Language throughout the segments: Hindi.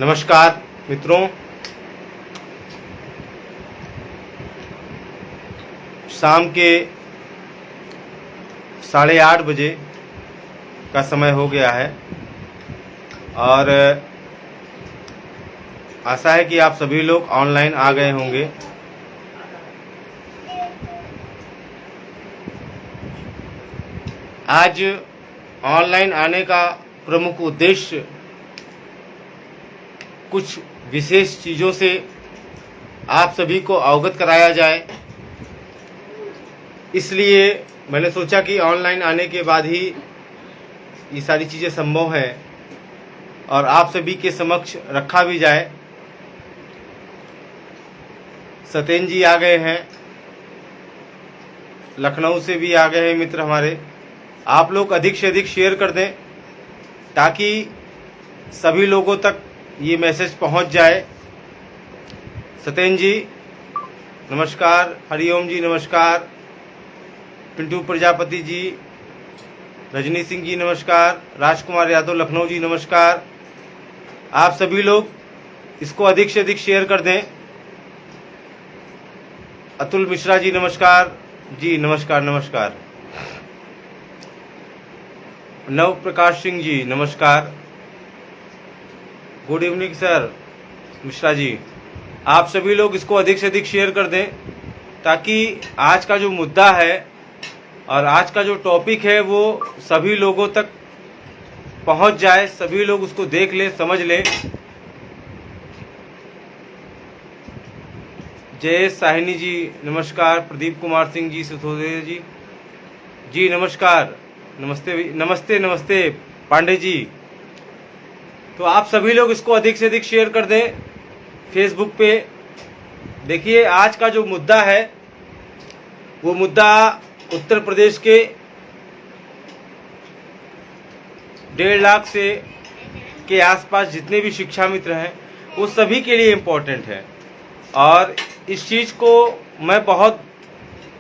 नमस्कार मित्रों, शाम के 8:30 बजे का समय हो गया है और आशा है कि आप सभी लोग ऑनलाइन आ गए होंगे। आज ऑनलाइन आने का प्रमुख उद्देश्य कुछ विशेष चीज़ों से आप सभी को अवगत कराया जाए, इसलिए मैंने सोचा कि ऑनलाइन आने के बाद ही ये सारी चीज़ें संभव हैं और आप सभी के समक्ष रखा भी जाए। सत्येंद्र जी आ गए हैं, लखनऊ से भी आ गए हैं मित्र हमारे। आप लोग अधिक से अधिक शेयर कर दें ताकि सभी लोगों तक ये मैसेज पहुंच जाए। सत्येंद्र जी नमस्कार, हरिओम जी नमस्कार, पिंटू प्रजापति जी, रजनी सिंह जी नमस्कार, राजकुमार यादव लखनऊ जी नमस्कार। आप सभी लोग इसको अधिक से अधिक शेयर कर दें। अतुल मिश्रा जी नमस्कार जी, नमस्कार नमस्कार। नव प्रकाश सिंह जी नमस्कार, good evening sir Mishra ji. आप सभी लोग इसको अधिक से अधिक शेयर कर दें ताकि आज का जो मुद्दा है और आज का जो टॉपिक है वो सभी लोगों तक पहुंच जाए, सभी लोग उसको देख लें, समझ लें। जयेश साहिनी जी नमस्कार, प्रदीप कुमार सिंह जी, सिसोदिया जी नमस्कार, नमस्ते नमस्ते नमस्ते पांडे जी। तो आप सभी लोग इसको अधिक से अधिक शेयर कर दें फेसबुक पे। देखिए आज का जो मुद्दा है वो मुद्दा उत्तर प्रदेश के 1.5 लाख से के आसपास जितने भी शिक्षा मित्र हैं वो सभी के लिए इम्पोर्टेंट है। और इस चीज़ को मैं बहुत,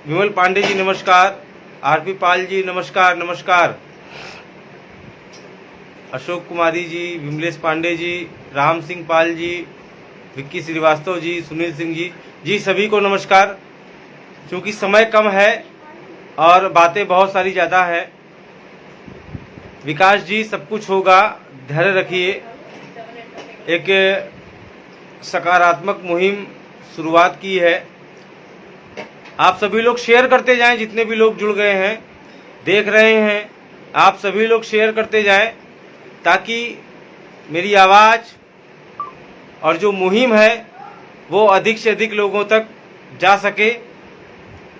विमल पांडे जी नमस्कार, आरपी पाल जी नमस्कार नमस्कार, अशोक कुमारी जी, विमलेश पांडे जी, राम सिंह पाल जी, विक्की श्रीवास्तव जी, सुनील सिंह जी सभी को नमस्कार। क्योंकि समय कम है और बातें बहुत सारी ज़्यादा है। विकास जी सब कुछ होगा, धैर्य रखिए। एक सकारात्मक मुहिम शुरुआत की है। आप सभी लोग शेयर करते जाएं, जितने भी लोग जुड़ गए हैं देख रहे हैं, आप सभी लोग शेयर करते जाएं ताकि मेरी आवाज़ और जो मुहिम है वो अधिक से अधिक लोगों तक जा सके।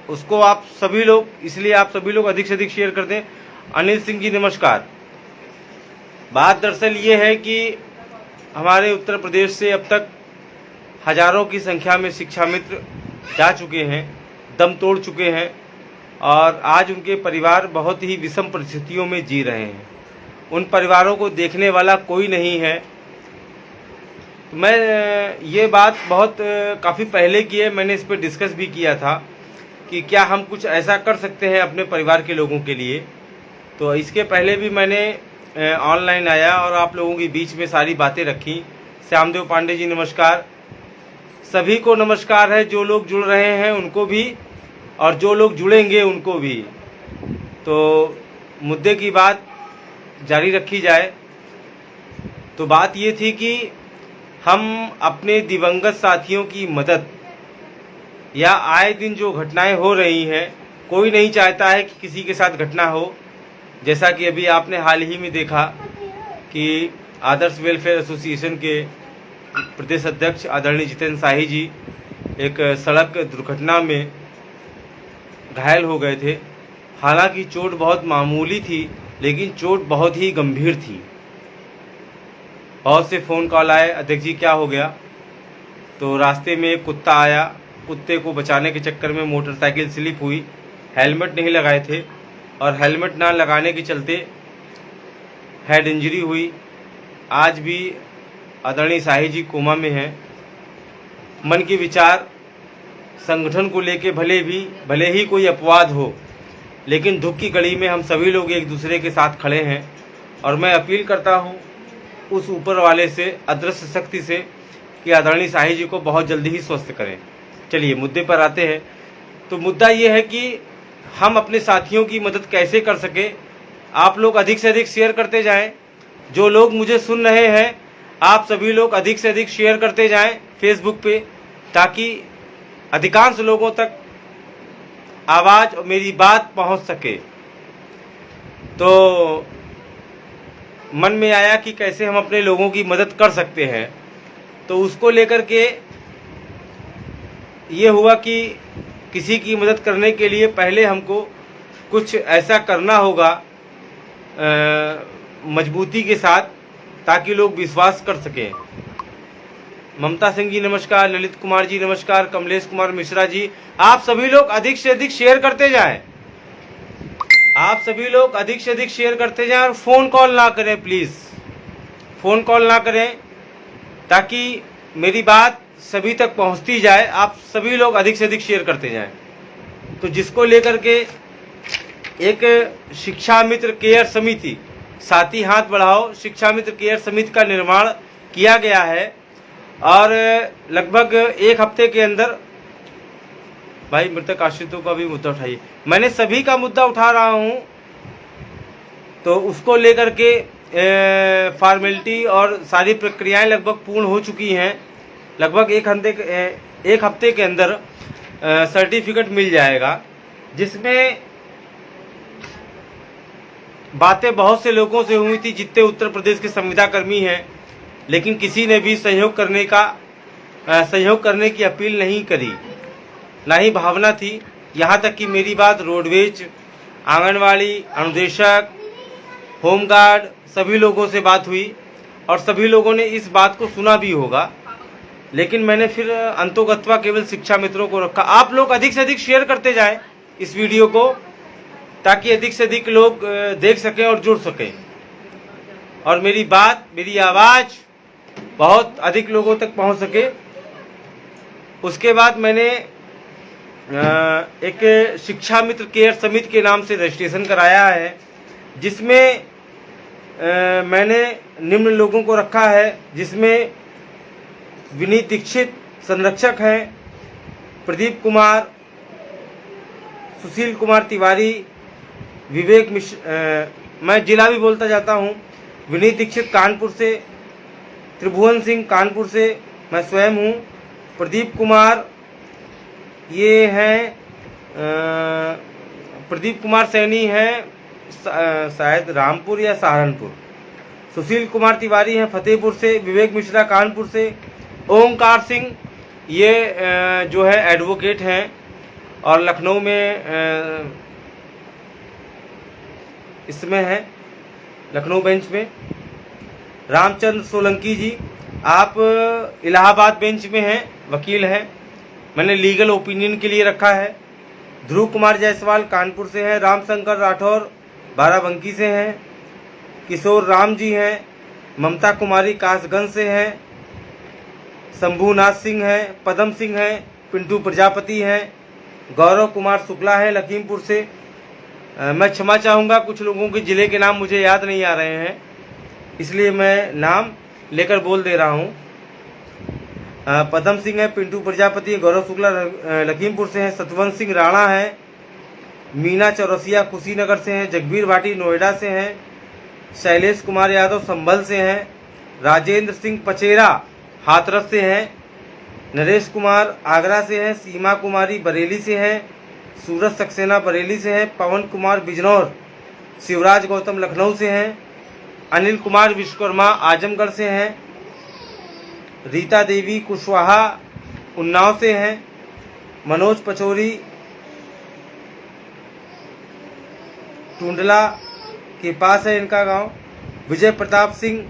उसको आप सभी लोग, इसलिए आप सभी लोग अधिक से अधिक शेयर कर दें। अनिल सिंह जी नमस्कार। बात दरअसल ये है कि हमारे उत्तर प्रदेश से अब तक हजारों की संख्या में शिक्षा मित्र जा चुके हैं, दम तोड़ चुके हैं और आज उनके परिवार बहुत ही विषम परिस्थितियों में जी रहे हैं। उन परिवारों को देखने वाला कोई नहीं है। मैं ये बात बहुत काफ़ी पहले की है, मैंने इस पर डिस्कस भी किया था कि क्या हम कुछ ऐसा कर सकते हैं अपने परिवार के लोगों के लिए। तो इसके पहले भी मैंने ऑनलाइन आया और आप लोगों के बीच में सारी बातें रखी। श्यामदेव पांडे जी नमस्कार, सभी को नमस्कार है। जो लोग जुड़ रहे हैं उनको भी और जो लोग जुड़ेंगे उनको भी। तो मुद्दे की बात जारी रखी जाए। तो बात ये थी कि हम अपने दिवंगत साथियों की मदद, या आए दिन जो घटनाएं हो रही हैं, कोई नहीं चाहता है कि किसी के साथ घटना हो। जैसा कि अभी आपने हाल ही में देखा कि आदर्श वेलफेयर एसोसिएशन के प्रदेश अध्यक्ष आदरणीय जितेंद्र शाही जी एक सड़क दुर्घटना में घायल हो गए थे। हालांकि चोट बहुत मामूली थी लेकिन चोट बहुत ही गंभीर थी। बहुत से फ़ोन कॉल आए, अध्यक्ष जी क्या हो गया। तो रास्ते में एक कुत्ता आया, कुत्ते को बचाने के चक्कर में मोटरसाइकिल स्लिप हुई, हेलमेट नहीं लगाए थे और हेलमेट ना लगाने के चलते हेड इंजरी हुई। आज भी आदरणीय शाही जी कोमा में हैं। मन के विचार संगठन को लेके भले ही कोई अपवाद हो, लेकिन दुख की घड़ी में हम सभी लोग एक दूसरे के साथ खड़े हैं। और मैं अपील करता हूं उस ऊपर वाले से, अदृश्य शक्ति से, कि आदरणीय शाही जी को बहुत जल्दी ही स्वस्थ करें। चलिए मुद्दे पर आते हैं। तो मुद्दा ये है कि हम अपने साथियों की मदद कैसे कर सके। आप लोग अधिक से अधिक शेयर करते जाएं। जो लोग मुझे सुन रहे हैं, आप सभी लोग अधिक से अधिक शेयर करते जाएं फेसबुक पे, ताकि अधिकांश लोगों तक आवाज़ और मेरी बात पहुंच सके। तो मन में आया कि कैसे हम अपने लोगों की मदद कर सकते हैं। तो उसको लेकर के ये हुआ कि किसी की मदद करने के लिए पहले हमको कुछ ऐसा करना होगा मजबूती के साथ, ताकि लोग विश्वास कर सकें। ममता सिंह जी नमस्कार, ललित कुमार जी नमस्कार, कमलेश कुमार मिश्रा जी, आप सभी लोग अधिक से अधिक शेयर करते जाएं। आप सभी लोग अधिक से अधिक शेयर करते जाएं और फ़ोन कॉल ना करें, प्लीज़ फ़ोन कॉल ना करें, ताकि मेरी बात सभी तक पहुंचती जाए। आप सभी लोग अधिक से अधिक शेयर करते जाएं। तो जिसको लेकर के एक शिक्षा मित्र केयर समिति, साथी हाथ बढ़ाओ शिक्षा मित्र केयर समिति का निर्माण किया गया है, और लगभग एक हफ्ते के अंदर, भाई मृतक आश्रितों का भी मुद्दा उठाइए, मैंने सभी का मुद्दा उठा रहा हूं। तो उसको लेकर के फॉर्मेलिटी और सारी प्रक्रियाएं लगभग पूर्ण हो चुकी हैं। लगभग एक हफ्ते के अंदर सर्टिफिकेट मिल जाएगा, जिसमें बातें बहुत से लोगों से हुई थी, जितने उत्तर प्रदेश के संविदा कर्मी हैं, लेकिन किसी ने भी सहयोग करने की अपील नहीं करी, ना ही भावना थी। यहाँ तक कि मेरी बात रोडवेज, आंगनवाड़ी, अनुदेशक, होमगार्ड, सभी लोगों से बात हुई, और सभी लोगों ने इस बात को सुना भी होगा। लेकिन मैंने फिर अंतोगत्वा केवल शिक्षा मित्रों को रखा। आप लोग अधिक से अधिक शेयर करते जाएं इस वीडियो को, ताकि अधिक से अधिक लोग देख सकें और जुड़ सकें, और मेरी बात, मेरी आवाज़ बहुत अधिक लोगों तक पहुंच सके। उसके बाद मैंने एक शिक्षा मित्र केयर समिति के नाम से रजिस्ट्रेशन कराया है, जिसमें मैंने निम्न लोगों को रखा है, जिसमें विनीत दीक्षित संरक्षक हैं, प्रदीप कुमार, सुशील कुमार तिवारी, विवेक मिश्र, मैं जिला भी बोलता जाता हूं, विनीत दीक्षित कानपुर से, त्रिभुवन सिंह कानपुर से, मैं स्वयं हूं, प्रदीप कुमार ये हैं, प्रदीप कुमार सैनी हैं शायद रामपुर या सहारनपुर, सुशील कुमार तिवारी हैं फतेहपुर से, विवेक मिश्रा कानपुर से, ओंकार सिंह ये जो है एडवोकेट हैं और लखनऊ में इसमें है, लखनऊ बेंच में, रामचंद्र सोलंकी जी आप इलाहाबाद बेंच में हैं, वकील हैं, मैंने लीगल ओपिनियन के लिए रखा है, ध्रुव कुमार जायसवाल कानपुर से हैं, रामशंकर राठौर बाराबंकी से हैं, किशोर राम जी हैं, ममता कुमारी कासगंज से हैं, शंभूनाथ सिंह हैं, पदम सिंह हैं, पिंटू प्रजापति हैं, गौरव कुमार शुक्ला है लखीमपुर से। मैं क्षमा चाहूँगा, कुछ लोगों के ज़िले के नाम मुझे याद नहीं आ रहे हैं, इसलिए मैं नाम लेकर बोल दे रहा हूँ। पदम सिंह है, पिंटू प्रजापति, गौरव शुक्ला लखीमपुर से हैं, सतवंत सिंह राणा है, मीना चौरसिया कुशीनगर से हैं, जगबीर भाटी नोएडा से हैं, शैलेश कुमार यादव संभल से हैं, राजेंद्र सिंह पचेरा हाथरस से हैं, नरेश कुमार आगरा से हैं, सीमा कुमारी बरेली से हैं, सूरज सक्सेना बरेली से हैं, पवन कुमार बिजनौर, शिवराज गौतम लखनऊ से हैं, अनिल कुमार विश्वकर्मा आजमगढ़ से हैं, रीता देवी कुशवाहा उन्नाव से हैं, मनोज पचौरी टूंडला के पास है इनका गांव, विजय प्रताप सिंह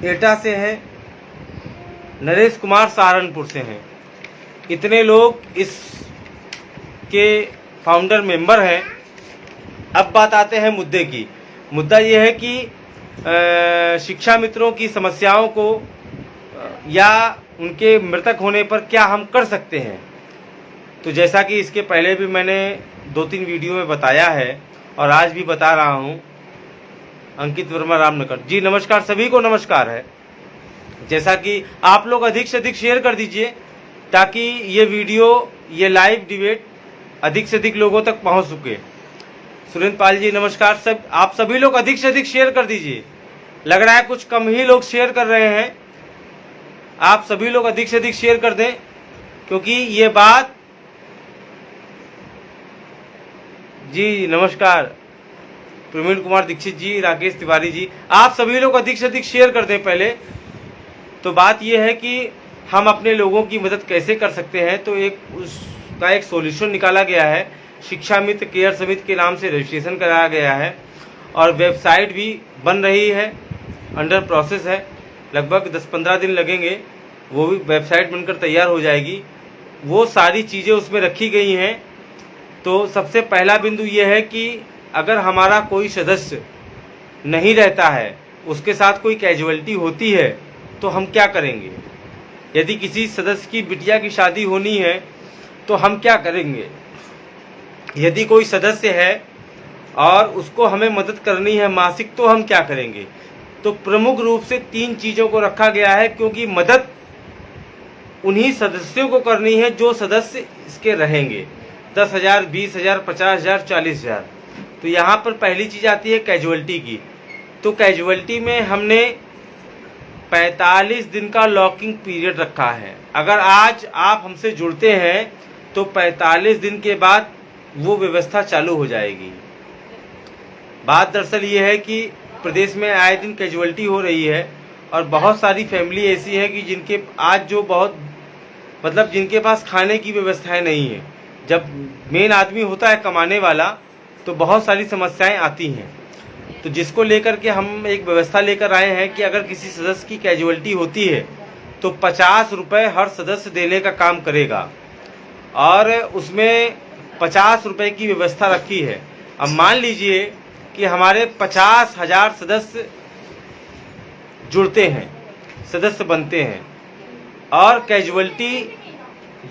एटा से हैं, नरेश कुमार सहारनपुर से हैं। इतने लोग इस के फाउंडर मेंबर हैं। अब बात आते हैं मुद्दे की। मुद्दा ये है कि शिक्षा मित्रों की समस्याओं को या उनके मृतक होने पर क्या हम कर सकते हैं। तो जैसा कि इसके पहले भी मैंने 2-3 वीडियो में बताया है और आज भी बता रहा हूं, अंकित वर्मा रामनगर जी नमस्कार, सभी को नमस्कार है। जैसा कि आप लोग अधिक से अधिक शेयर कर दीजिए ताकि ये वीडियो, ये लाइव डिबेट अधिक से अधिक लोगों तक पहुंच सके। सुरेंद्र पाल जी नमस्कार। सब आप सभी लोग अधिक से अधिक शेयर कर दीजिए। लग रहा है कुछ कम ही लोग शेयर कर रहे हैं। आप सभी लोग अधिक से अधिक शेयर कर दें, क्योंकि ये बात। जी नमस्कार प्रवीण कुमार दीक्षित जी, राकेश तिवारी जी, आप सभी लोग अधिक से अधिक शेयर कर दें। पहले तो बात यह है कि हम अपने लोगों की मदद कैसे कर सकते हैं, तो उसका एक सॉल्यूशन निकाला गया है। शिक्षा मित्र केयर समिति के नाम से रजिस्ट्रेशन कराया गया है और वेबसाइट भी बन रही है, अंडर प्रोसेस है। लगभग 10-15 दिन लगेंगे, वो भी वेबसाइट बनकर तैयार हो जाएगी। वो सारी चीज़ें उसमें रखी गई हैं। तो सबसे पहला बिंदु ये है कि अगर हमारा कोई सदस्य नहीं रहता है, उसके साथ कोई कैजुअलिटी होती है, तो हम क्या करेंगे। यदि किसी सदस्य की बिटिया की शादी होनी है तो हम क्या करेंगे। यदि कोई सदस्य है और उसको हमें मदद करनी है मासिक, तो हम क्या करेंगे। तो प्रमुख रूप से 3 चीज़ों को रखा गया है, क्योंकि मदद उन्हीं सदस्यों को करनी है जो सदस्य इसके रहेंगे। 10,000, 20,000, 50,000, 40,000। तो यहाँ पर पहली चीज़ आती है कैजुअलिटी की। तो कैजुअलिटी में हमने 45 दिन का लॉकिंग पीरियड रखा है। अगर आज आप हमसे जुड़ते हैं तो 45 दिन के बाद वो व्यवस्था चालू हो जाएगी। बात दरअसल ये है कि प्रदेश में आए दिन कैजुअलिटी हो रही है और बहुत सारी फैमिली ऐसी है कि जिनके आज जो बहुत मतलब जिनके पास खाने की व्यवस्थाएं नहीं है। जब मेन आदमी होता है कमाने वाला, तो बहुत सारी समस्याएं आती हैं। तो जिसको लेकर के हम एक व्यवस्था लेकर आए हैं कि अगर किसी सदस्य की कैजुअलिटी होती है तो 50 रुपये हर सदस्य देने का काम करेगा और उसमें 50 रुपये की व्यवस्था रखी है। अब मान लीजिए कि हमारे 50,000 सदस्य जुड़ते हैं, सदस्य बनते हैं और कैजुअलिटी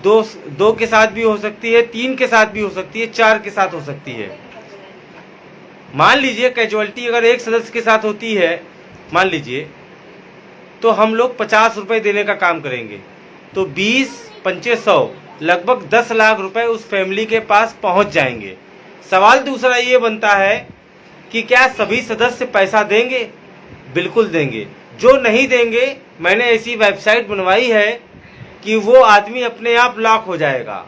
दो के साथ भी हो सकती है, 3 के साथ भी हो सकती है, 4 के साथ हो सकती है। मान लीजिए कैजुअलिटी अगर एक सदस्य के साथ होती है, मान लीजिए, तो हम लोग 50 रुपये देने का काम करेंगे। तो 20-2500 लगभग 10 लाख रुपए उस फैमिली के पास पहुंच जाएंगे। सवाल दूसरा ये बनता है कि क्या सभी सदस्य पैसा देंगे। बिल्कुल देंगे। जो नहीं देंगे, मैंने ऐसी वेबसाइट बनवाई है कि वो आदमी अपने आप लॉक हो जाएगा।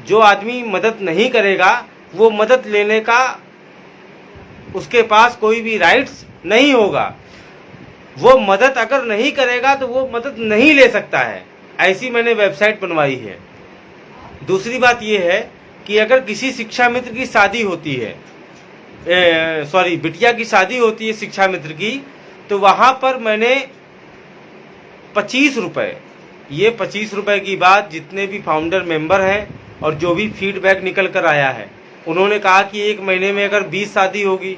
जो आदमी मदद नहीं करेगा, वो मदद लेने का उसके पास कोई भी राइट्स नहीं होगा। वो मदद अगर नहीं करेगा तो वो मदद नहीं ले सकता है। ऐसी मैंने वेबसाइट बनवाई है। दूसरी बात यह है कि अगर किसी शिक्षा मित्र की शादी होती है, बिटिया की शादी होती है शिक्षा मित्र की, तो वहाँ पर मैंने 25 रुपये, ये 25 रुपये की बात जितने भी फाउंडर मेंबर हैं और जो भी फीडबैक निकल कर आया है, उन्होंने कहा कि एक महीने में अगर 20 शादी होगी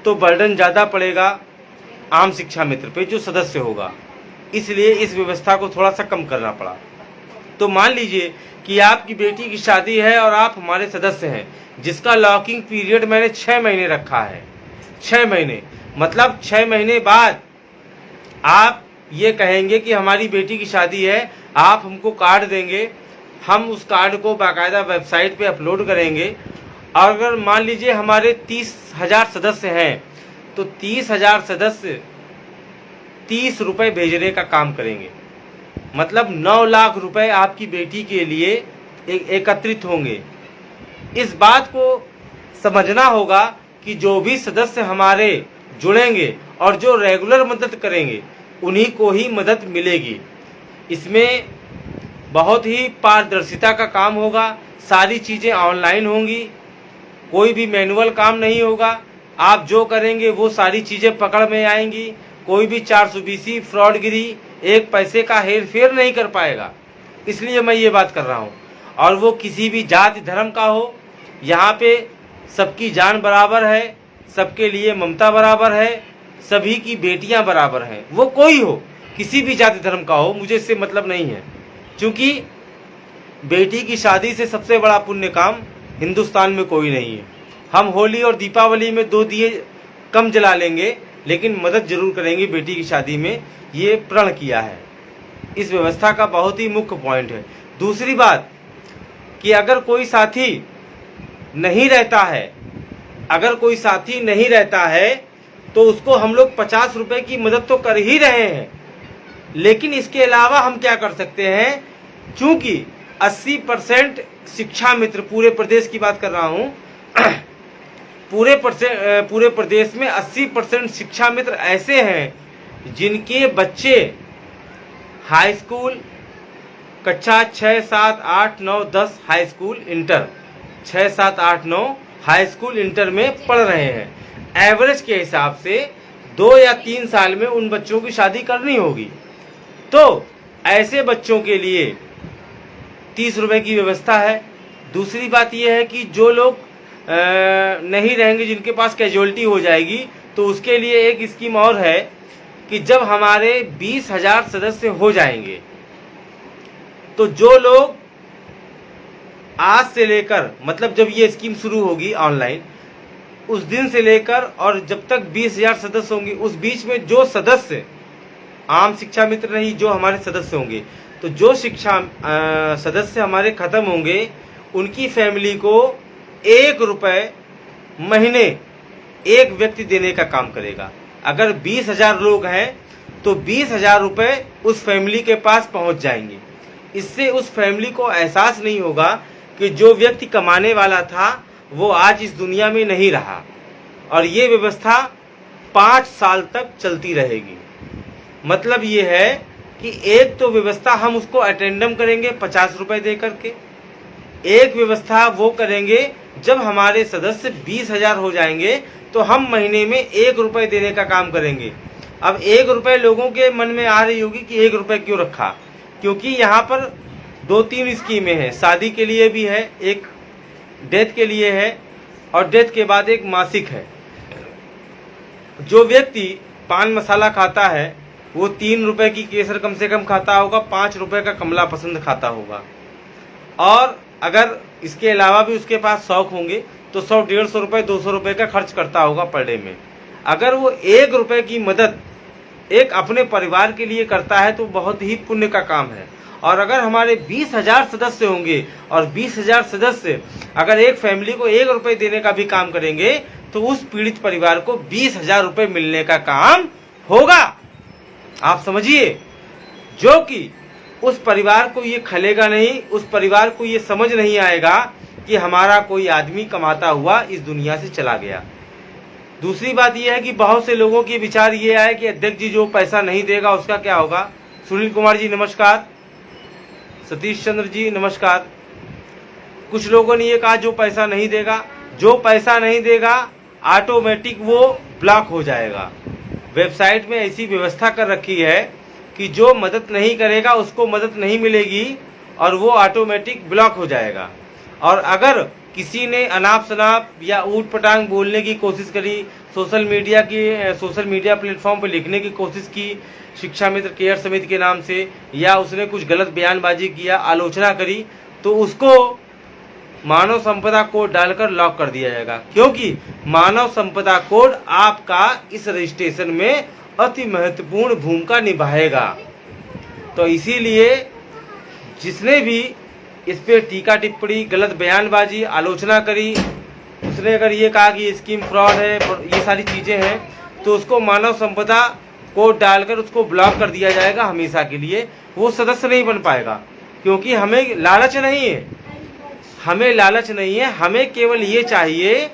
तो बर्डन ज़्यादा पड़ेगा आम शिक्षा मित्र पे जो सदस्य होगा, इसलिए इस व्यवस्था को थोड़ा सा कम करना पड़ा। तो मान लीजिए कि आपकी बेटी की शादी है और आप हमारे सदस्य हैं, जिसका लॉकिंग पीरियड मैंने 6 महीने रखा है। 6 महीने मतलब 6 महीने बाद आप ये कहेंगे कि हमारी बेटी की शादी है, आप हमको कार्ड देंगे, हम उस कार्ड को बाकायदा वेबसाइट पे अपलोड करेंगे। और अगर मान लीजिए हमारे 30,000 सदस्य हैं, तो 30,000 सदस्य 30 रुपये भेजने का काम करेंगे। मतलब 9 लाख रुपए आपकी बेटी के लिए एकत्रित होंगे। इस बात को समझना होगा कि जो भी सदस्य हमारे जुड़ेंगे और जो रेगुलर मदद करेंगे, उन्हीं को ही मदद मिलेगी। इसमें बहुत ही पारदर्शिता का काम होगा। सारी चीज़ें ऑनलाइन होंगी, कोई भी मैनुअल काम नहीं होगा। आप जो करेंगे वो सारी चीज़ें पकड़ में आएंगी। कोई भी 420 फ्रॉडगिरी, एक पैसे का हेर फेर नहीं कर पाएगा। इसलिए मैं ये बात कर रहा हूँ। और वो किसी भी जाति धर्म का हो, यहाँ पे सबकी जान बराबर है, सबके लिए ममता बराबर है, सभी की बेटियाँ बराबर हैं। वो कोई हो, किसी भी जाति धर्म का हो, मुझे इससे मतलब नहीं है। क्योंकि बेटी की शादी से सबसे बड़ा पुण्य काम हिंदुस्तान में कोई नहीं है। हम होली और दीपावली में 2 दिए कम जला लेंगे, लेकिन मदद जरूर करेंगे बेटी की शादी में, ये प्रण किया है। इस व्यवस्था का बहुत ही मुख्य पॉइंट है। दूसरी बात कि अगर कोई साथी नहीं रहता है, अगर कोई साथी नहीं रहता है तो उसको हम लोग 50 रुपए की मदद तो कर ही रहे हैं, लेकिन इसके अलावा हम क्या कर सकते हैं, चूंकि 80% शिक्षा मित्र, पूरे प्रदेश की बात कर रहा हूं, पूरे प्रदेश में 80% शिक्षा मित्र ऐसे हैं जिनके बच्चे हाई स्कूल कक्षा 6, 7, 8, 9, 10 high school inter 6, 7, 8, 9 high school inter में पढ़ रहे हैं। एवरेज के हिसाब से 2 या 3 साल में उन बच्चों की शादी करनी होगी। तो ऐसे बच्चों के लिए 30 रुपए की व्यवस्था है। दूसरी बात यह है कि जो लोग नहीं रहेंगे, जिनके पास कैजुअलिटी हो जाएगी, तो उसके लिए एक स्कीम और है कि जब हमारे 20,000 सदस्य हो जाएंगे तो जो लोग आज से लेकर, मतलब जब ये स्कीम शुरू होगी ऑनलाइन, उस दिन से लेकर और जब तक 20,000 सदस्य होंगे, उस बीच में जो सदस्य आम शिक्षा मित्र नहीं, जो हमारे सदस्य होंगे, तो जो शिक्षा सदस्य हमारे खत्म होंगे, उनकी फैमिली को 1 रुपए महीने एक व्यक्ति देने का काम करेगा। अगर 20,000 लोग हैं तो 20,000 रुपए उस फैमिली के पास पहुंच जाएंगे। इससे उस फैमिली को एहसास नहीं होगा कि जो व्यक्ति कमाने वाला था वो आज इस दुनिया में नहीं रहा, और ये व्यवस्था 5 साल तक चलती रहेगी। मतलब ये है कि एक तो व्यवस्था हम उसको अटेंडम करेंगे 50 रुपए दे करके, एक व्यवस्था वो करेंगे जब हमारे सदस्य 20,000 हो जाएंगे तो हम महीने में 1 रुपए देने का काम करेंगे। अब 1 रुपए लोगों के मन में आ रही होगी कि 1 रुपए क्यों रखा, क्योंकि यहाँ पर 2-3 स्कीमें हैं। शादी के लिए भी है, एक डेथ के लिए है, और डेथ के बाद एक मासिक है। जो व्यक्ति पान मसाला खाता है वो 3 रुपए की केसर कम से कम खाता होगा, 5 रुपए का कमला पसंद खाता होगा, और अगर इसके अलावा भी उसके पास शौक होंगे तो 100-150 रुपए 200 रुपए का खर्च करता होगा पर डे में। अगर वो 1 रुपए की मदद एक अपने परिवार के लिए करता है तो बहुत ही पुण्य का काम है। और अगर हमारे 20,000 सदस्य होंगे और 20,000 सदस्य अगर एक फैमिली को 1 रुपए देने का भी काम करेंगे तो उस पीड़ित परिवार को 20,000 रुपए मिलने का काम होगा। आप समझिए, जो कि उस परिवार को ये खलेगा नहीं, उस परिवार को ये समझ नहीं आएगा कि हमारा कोई आदमी कमाता हुआ इस दुनिया से चला गया। दूसरी बात यह है कि बहुत से लोगों की विचार ये आए कि अध्यक्ष जी जो पैसा नहीं देगा उसका क्या होगा। सुनील कुमार जी नमस्कार, सतीश चंद्र जी नमस्कार। कुछ लोगों ने ये कहा जो पैसा नहीं देगा, जो पैसा नहीं देगा ऑटोमेटिक वो ब्लॉक हो जाएगा। वेबसाइट में ऐसी व्यवस्था कर रखी है कि जो मदद नहीं करेगा उसको मदद नहीं मिलेगी और वो ऑटोमेटिक ब्लॉक हो जाएगा। और अगर किसी ने अनाप शनाप या ऊट पटांग बोलने की कोशिश करी, सोशल मीडिया प्लेटफॉर्म पर लिखने की कोशिश की शिक्षा मित्र केयर समिति के नाम से, या उसने कुछ गलत बयानबाजी किया, आलोचना करी, तो उसको मानव संपदा कोड डालकर लॉक कर दिया जाएगा, क्योंकि मानव संपदा कोड आपका इस रजिस्ट्रेशन में अति महत्वपूर्ण भूमिका निभाएगा। तो इसीलिए जिसने भी इस पे टीका टिप्पणी, गलत बयानबाजी, आलोचना करी, उसने अगर ये कहा कि स्कीम फ्रॉड है, ये सारी चीज़ें हैं, तो उसको मानव संपदा कोड डालकर उसको ब्लॉक कर दिया जाएगा हमेशा के लिए। वो सदस्य नहीं बन पाएगा, क्योंकि हमें लालच नहीं है, हमें केवल ये चाहिए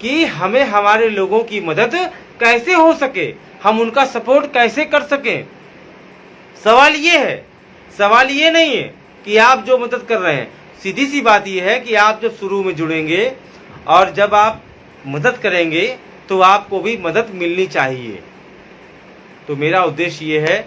कि हमें हमारे लोगों की मदद कैसे हो सके, हम उनका सपोर्ट कैसे कर सकें। सवाल ये है, सवाल ये नहीं है कि आप जो मदद कर रहे हैं। सीधी सी बात यह है कि आप जब शुरू में जुड़ेंगे और जब आप मदद करेंगे तो आपको भी मदद मिलनी चाहिए। तो मेरा उद्देश्य ये है।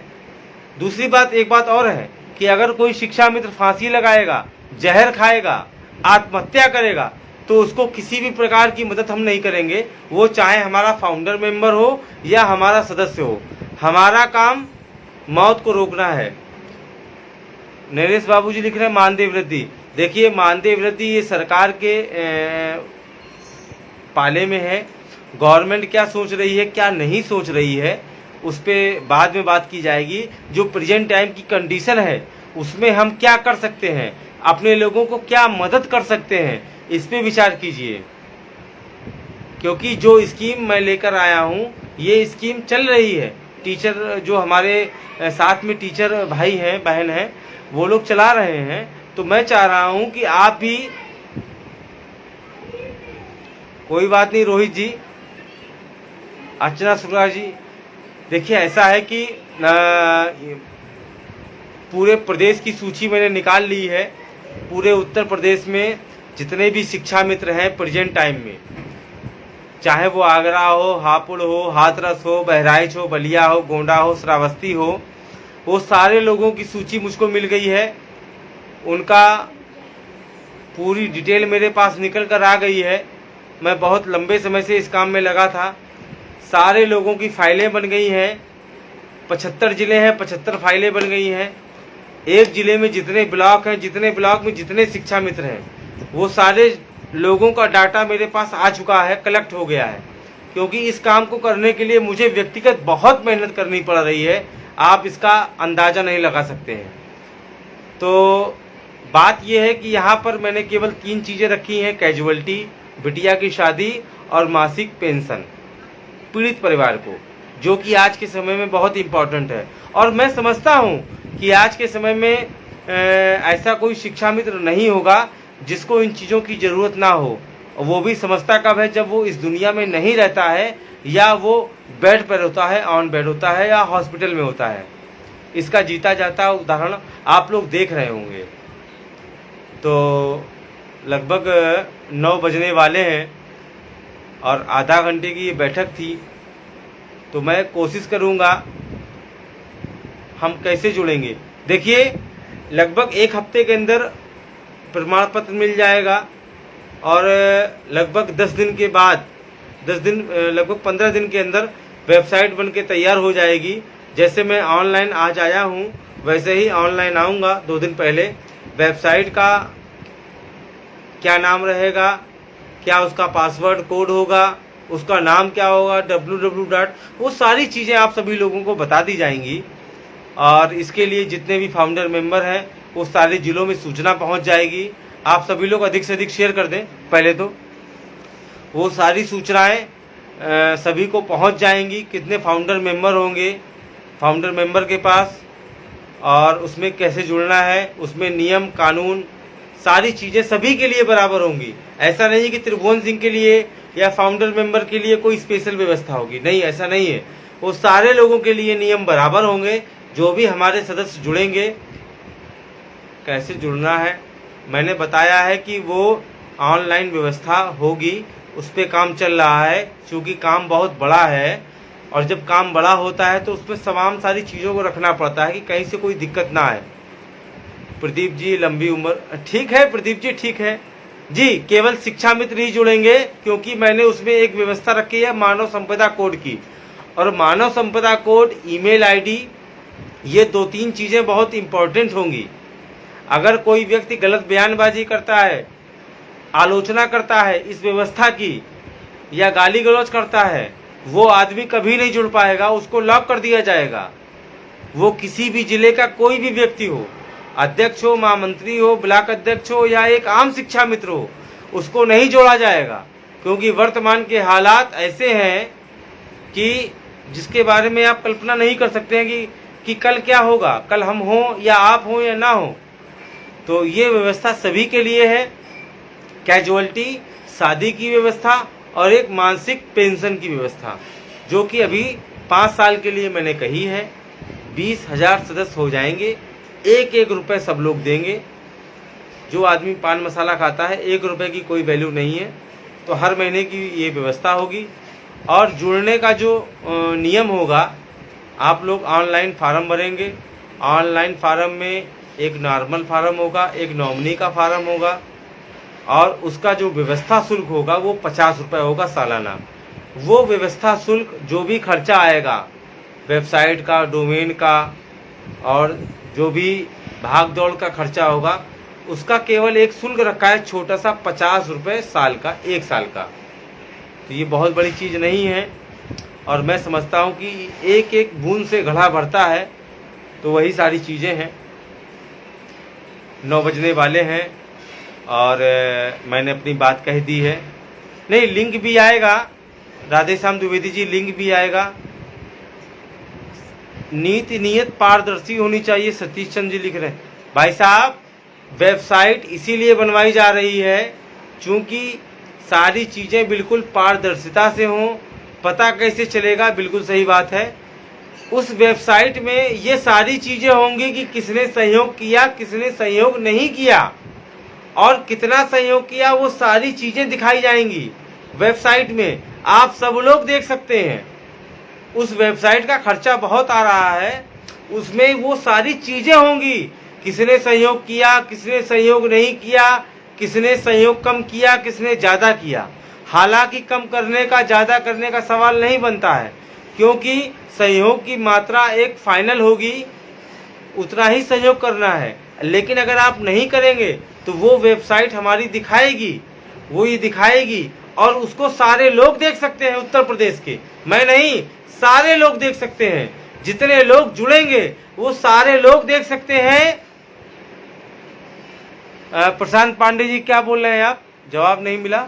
दूसरी बात, एक बात और है कि अगर कोई शिक्षा मित्र फांसी लगाएगा, जहर खाएगा, आत्महत्या करेगा, तो उसको किसी भी प्रकार की मदद हम नहीं करेंगे। वो चाहे हमारा फाउंडर मेंबर हो या हमारा सदस्य हो, हमारा काम मौत को रोकना है। नरेश बाबू जी लिख रहे हैं मानदेय वृद्धि। देखिए, मानदेय वृद्धि ये सरकार के पाले में है गवर्नमेंट क्या सोच रही है क्या नहीं सोच रही है उस पर बाद में बात की जाएगी। जो प्रेजेंट टाइम की कंडीशन है उसमें हम क्या कर सकते हैं, अपने लोगों को क्या मदद कर सकते हैं, इस पे विचार कीजिए। क्योंकि जो स्कीम मैं लेकर आया हूँ ये स्कीम चल रही है। टीचर जो हमारे साथ में टीचर भाई हैं बहन हैं वो लोग चला रहे हैं। तो मैं चाह रहा हूँ कि आप भी, कोई बात नहीं रोहित जी, अर्चना शुक्ला जी, देखिए ऐसा है कि पूरे प्रदेश की सूची मैंने निकाल ली है। पूरे उत्तर प्रदेश में जितने भी शिक्षा मित्र हैं प्रेजेंट टाइम में, चाहे वो आगरा हो, हापुड़ हो, हाथरस हो, बहराइच हो, बलिया हो, गोंडा हो, श्रावस्ती हो, वो सारे लोगों की सूची मुझको मिल गई है। उनका पूरी डिटेल मेरे पास निकल कर आ गई है। मैं बहुत लंबे समय से इस काम में लगा था। सारे लोगों की फाइलें बन गई हैं। 75 जिले हैं, 75 फाइलें बन गई हैं। एक जिले में जितने ब्लॉक हैं, जितने ब्लॉक में जितने शिक्षा मित्र हैं, वो सारे लोगों का डाटा मेरे पास आ चुका है, कलेक्ट हो गया है। क्योंकि इस काम को करने के लिए मुझे व्यक्तिगत बहुत मेहनत करनी पड़ रही है, आप इसका अंदाज़ा नहीं लगा सकते हैं। तो बात यह है कि यहाँ पर मैंने केवल 3 चीज़ें रखी हैं: कैजुअल्टी, बिटिया की शादी और मासिक पेंशन पीड़ित परिवार को, जो कि आज के समय में बहुत इम्पोर्टेंट है। और मैं समझता हूँ कि आज के समय में ऐसा कोई शिक्षा मित्र नहीं होगा जिसको इन चीज़ों की ज़रूरत ना हो। वो भी समझता कब है, जब वो इस दुनिया में नहीं रहता है, या वो बेड पर होता है, ऑन बेड होता है, या हॉस्पिटल में होता है। इसका जीता जाता उदाहरण आप लोग देख रहे होंगे। तो लगभग 9 बजने वाले हैं और आधा घंटे की ये बैठक थी। तो मैं कोशिश करूँगा, हम कैसे जुड़ेंगे। देखिए, लगभग 1 हफ्ते के अंदर प्रमाण पत्र मिल जाएगा और लगभग 10 दिन के बाद, लगभग 15 दिन के अंदर वेबसाइट बन के तैयार हो जाएगी। जैसे मैं ऑनलाइन आज आया हूँ वैसे ही ऑनलाइन आऊँगा 2 दिन पहले। वेबसाइट का क्या नाम रहेगा, क्या उसका पासवर्ड कोड होगा, उसका नाम क्या होगा, www. वो सारी चीज़ें आप सभी लोगों को बता दी जाएंगी। और इसके लिए जितने भी फाउंडर मेंबर हैं वो सारे जिलों में सूचना पहुंच जाएगी। आप सभी लोग अधिक से अधिक शेयर कर दें। पहले तो वो सारी सूचनाएं सभी को पहुंच जाएंगी। कितने फाउंडर मेंबर होंगे फाउंडर मेंबर के पास, और उसमें कैसे जुड़ना है, उसमें नियम कानून सारी चीज़ें सभी के लिए बराबर होंगी। ऐसा नहीं है कि त्रिभुवन सिंह के लिए या फाउंडर मेंबर के लिए कोई स्पेशल व्यवस्था होगी, नहीं, ऐसा नहीं है। वो सारे लोगों के लिए नियम बराबर होंगे। जो भी हमारे सदस्य जुड़ेंगे, कैसे जुड़ना है मैंने बताया है कि वो ऑनलाइन व्यवस्था होगी, उस पर काम चल रहा है। क्योंकि काम बहुत बड़ा है और जब काम बड़ा होता है तो उसमें तमाम सारी चीज़ों को रखना पड़ता है कि कहीं से कोई दिक्कत ना आए। प्रदीप जी, लंबी उम्र, ठीक है प्रदीप जी, ठीक है जी। केवल शिक्षा मित्र ही जुड़ेंगे, क्योंकि मैंने उसमें एक व्यवस्था रखी है मानव संपदा कोड की। और मानव संपदा कोड, ईमेल आईडी, ये 2-3 चीज़ें बहुत इम्पोर्टेंट होंगी। अगर कोई व्यक्ति गलत बयानबाजी करता है, आलोचना करता है इस व्यवस्था की, या गाली गलौज करता है, वो आदमी कभी नहीं जुड़ पाएगा, उसको लॉक कर दिया जाएगा। वो किसी भी जिले का कोई भी व्यक्ति हो, अध्यक्ष हो, महामंत्री हो, ब्लॉक अध्यक्ष हो, या एक आम शिक्षा मित्र हो, उसको नहीं जोड़ा जाएगा। क्योंकि वर्तमान के हालात ऐसे हैं कि जिसके बारे में आप कल्पना नहीं कर सकते हैं कि कल क्या होगा, कल हम हों या आप हों या ना हो। तो ये व्यवस्था सभी के लिए है। कैजुअल्टी, शादी की व्यवस्था और एक मासिक पेंशन की व्यवस्था, जो कि अभी 5 साल के लिए मैंने कही है। 20,000 सदस्य हो जाएंगे, 1-1 रुपये सब लोग देंगे। जो आदमी पान मसाला खाता है, 1 रुपये की कोई वैल्यू नहीं है। तो हर महीने की ये व्यवस्था होगी। और जुड़ने का जो नियम होगा, आप लोग ऑनलाइन फार्म भरेंगे। ऑनलाइन फार्म में एक नॉर्मल फार्म होगा, एक नॉमिनी का फार्म होगा, और उसका जो व्यवस्था शुल्क होगा वो 50 रुपये होगा सालाना। वो व्यवस्था शुल्क जो भी खर्चा आएगा, वेबसाइट का, डोमेन का, और जो भी भाग दौड़ का खर्चा होगा, उसका केवल एक शुल्क रखा है छोटा सा 50 रुपये साल का, 1 साल का। तो ये बहुत बड़ी चीज़ नहीं है। और मैं समझता हूँ कि एक एक बूंद से घड़ा भरता है, तो वही सारी चीज़ें हैं। 9 बजने वाले हैं और मैंने अपनी बात कह दी है। नहीं, लिंक भी आएगा, राधेश्याम द्विवेदी जी, लिंक भी आएगा। नीति नियत पारदर्शी होनी चाहिए, सतीश चंद्र जी लिख रहे हैं। भाई साहब, वेबसाइट इसीलिए बनवाई जा रही है क्योंकि सारी चीज़ें बिल्कुल पारदर्शिता से हों। पता कैसे चलेगा? बिल्कुल सही बात है। उस वेबसाइट में ये सारी चीज़ें होंगी कि किसने सहयोग किया, किसने सहयोग नहीं किया और कितना सहयोग किया, वो सारी चीज़ें दिखाई जाएंगी वेबसाइट में। आप सब लोग देख सकते हैं। उस वेबसाइट का खर्चा बहुत आ रहा है, उसमें वो सारी चीज़ें होंगी, किसने सहयोग किया, किसने सहयोग नहीं किया, किसने सहयोग कम किया, किसने ज़्यादा किया। हालांकि कम करने का, ज़्यादा करने का सवाल नहीं बनता है, क्योंकि सहयोग की मात्रा एक फाइनल होगी, उतना ही सहयोग करना है। लेकिन अगर आप नहीं करेंगे तो वो वेबसाइट हमारी दिखाएगी, वो ये दिखाएगी और उसको सारे लोग देख सकते हैं। उत्तर प्रदेश के, मैं नहीं, सारे लोग देख सकते हैं। जितने लोग जुड़ेंगे वो सारे लोग देख सकते हैं। प्रशांत पांडे जी क्या बोल रहे हैं आप? जवाब नहीं मिला।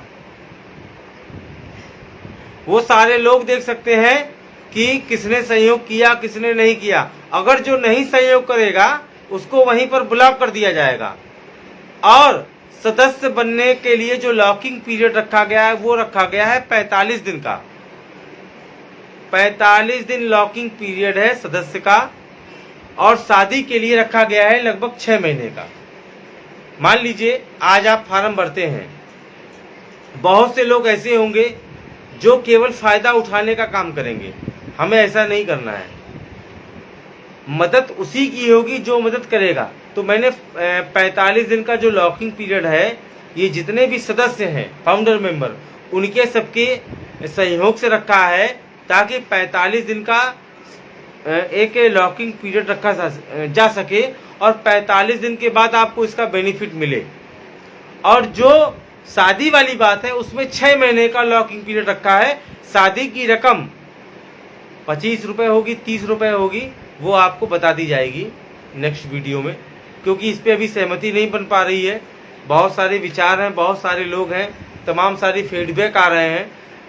वो सारे लोग देख सकते हैं कि किसने सहयोग किया, किसने नहीं किया। अगर जो नहीं सहयोग करेगा उसको वहीं पर ब्लॉक कर दिया जाएगा। और सदस्य बनने के लिए जो लॉकिंग पीरियड रखा गया है वो रखा गया है 45 दिन का। 45 दिन लॉकिंग पीरियड है सदस्य का। और शादी के लिए रखा गया है लगभग 6 महीने का। मान लीजिए आज आप फार्म भरते हैं, बहुत से लोग ऐसे होंगे जो केवल फायदा उठाने का काम करेंगे। हमें ऐसा नहीं करना है। मदद उसी की होगी जो मदद करेगा। तो मैंने 45 दिन का जो लॉकिंग पीरियड है, ये जितने भी सदस्य हैं, फाउंडर मेंबर, उनके सबके सहयोग से रखा है, ताकि 45 दिन का एक लॉकिंग पीरियड रखा जा सके और 45 दिन के बाद आपको इसका बेनिफिट मिले। और जो शादी वाली बात है उसमें 6 महीने का लॉकिंग पीरियड रखा है। शादी की रकम 25 रुपये होगी, 30 रुपये होगी, वो आपको बता दी जाएगी नेक्स्ट वीडियो में, क्योंकि इस पर अभी सहमति नहीं बन पा रही है। बहुत सारे विचार हैं, बहुत सारे लोग हैं, तमाम सारी फीडबैक आ रहे हैं,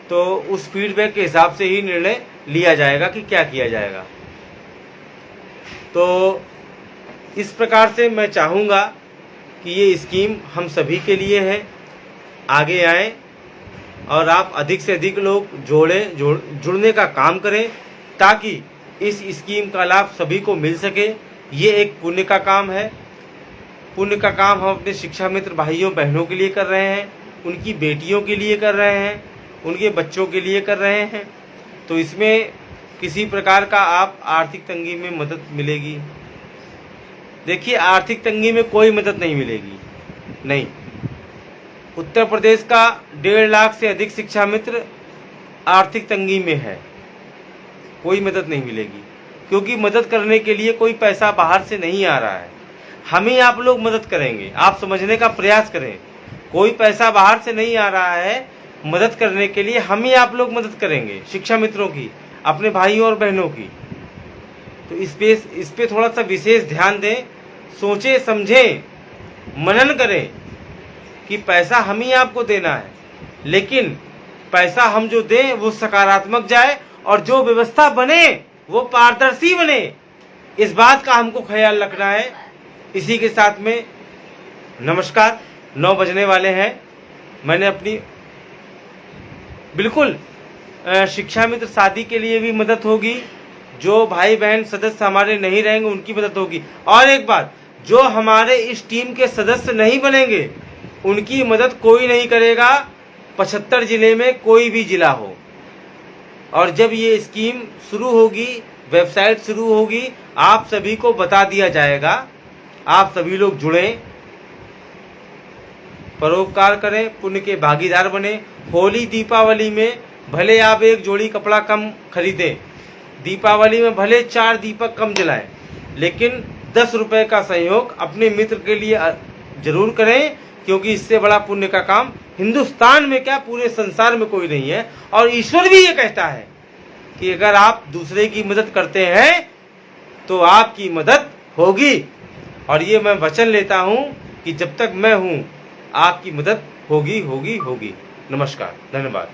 तो उस फीडबैक के हिसाब से ही निर्णय लिया जाएगा कि क्या किया जाएगा। तो इस प्रकार से मैं चाहूँगा कि ये स्कीम हम सभी के लिए है। आगे आएँ और आप अधिक से अधिक लोग जुड़ने का काम करें, ताकि इस स्कीम का लाभ सभी को मिल सके। ये एक पुण्य का काम है। पुण्य का काम हम अपने शिक्षा मित्र भाइयों बहनों के लिए कर रहे हैं, उनकी बेटियों के लिए कर रहे हैं, उनके बच्चों के लिए कर रहे हैं। तो इसमें किसी प्रकार का आप आर्थिक तंगी में मदद मिलेगी। देखिए, आर्थिक तंगी में कोई मदद नहीं मिलेगी, नहीं। उत्तर प्रदेश का 1.5 लाख से अधिक शिक्षा मित्र आर्थिक तंगी में है, कोई मदद नहीं मिलेगी, क्योंकि मदद करने के लिए कोई पैसा बाहर से नहीं आ रहा है। हम ही आप लोग मदद करेंगे। आप समझने का प्रयास करें, कोई पैसा बाहर से नहीं आ रहा है। मदद करने के लिए हम ही आप लोग मदद करेंगे, शिक्षा मित्रों की, अपने भाइयों और बहनों की। तो इस पे थोड़ा सा विशेष ध्यान दें, सोचें, समझें, मनन करें कि पैसा हम ही आपको देना है, लेकिन पैसा हम जो दें वो सकारात्मक जाए और जो व्यवस्था बने वो पारदर्शी बने। इस बात का हमको ख्याल रखना है। इसी के साथ में नमस्कार। 9 बजने वाले हैं। मैंने अपनी बिल्कुल शिक्षा मित्र शादी के लिए भी मदद होगी, जो भाई बहन सदस्य हमारे नहीं रहेंगे उनकी मदद होगी। और एक बात, जो हमारे इस टीम के सदस्य नहीं बनेंगे उनकी मदद कोई नहीं करेगा, 75 जिले में कोई भी जिला हो। और जब ये स्कीम शुरू होगी, वेबसाइट शुरू होगी, आप सभी को बता दिया जाएगा। आप सभी लोग जुड़ें, परोपकार करें, पुण्य के भागीदार बने। होली दीपावली में भले आप एक जोड़ी कपड़ा कम खरीदें, दीपावली में भले 4 दीपक कम जलाएं, लेकिन 10 रुपये का सहयोग अपने मित्र के लिए जरूर करें, क्योंकि इससे बड़ा पुण्य का काम हिंदुस्तान में क्या पूरे संसार में कोई नहीं है। और ईश्वर भी ये कहता है कि अगर आप दूसरे की मदद करते हैं तो आपकी मदद होगी। और ये मैं वचन लेता हूं कि जब तक मैं हूं आपकी मदद होगी होगी होगी। नमस्कार, धन्यवाद।